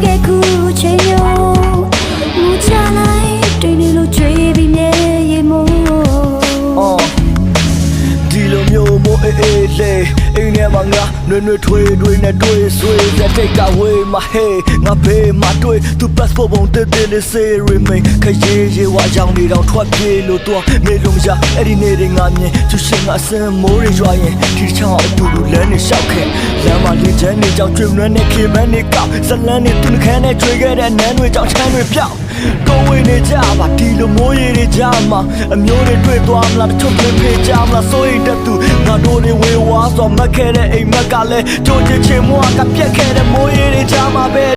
ခဲ့ခုချိန်မျိုးမူချလိုက်တွေ့နေလို့ကြွေးပြီးမြဲရေမို့ဒီလိုမျိုးမို့အေးအေးလေအိမ်ထဲမှာငါနှွေနှွေထွေးထွေးနဲ့တွေ့ဆွေးတဲ့တိတ်ကဝေးမှာဟေးငါဘေးမှာတွေ့သူ passport ပုံတက်တဲ့လေးစေ remain ခရေရေဝါကြောင်နေတော့ထွက်ပြေးလို့တော့နေလုံးကြအဲ့ဒီနေတွေငါမြင်သူရှင်ငါစင်မိုးတွေရွာရင်ဒီချောင်းအတူတူလမ်းနေလျှောက်ခဲ့လမ်းမှာလေချမ်းနေကြောင်ကျွေးမနဲ့ခေမန်းနေကောက်ဇလန်းနေသူနှခမ်းနဲ့ကျွေးခဲ့တဲ့နန်းတွေကြောင်ချမ်းတွေပြောက်ကိုဝေးနေကြပါဒီလိုမိုးရေတွေကြမှာအမျိုးတွေတွေ့သွားမလားတချို့တွေဖေးကြမလားစိုးရိမ်တဲ့သူငါတို့တွေဝေဝါဆိုမှတ်ခဲ့တဲ့အိမ်မက်ကလည်းကြိုးချင်ချင်မွားကပြက်ခဲ့တဲ့မိုးရေတွေကြမှာပဲ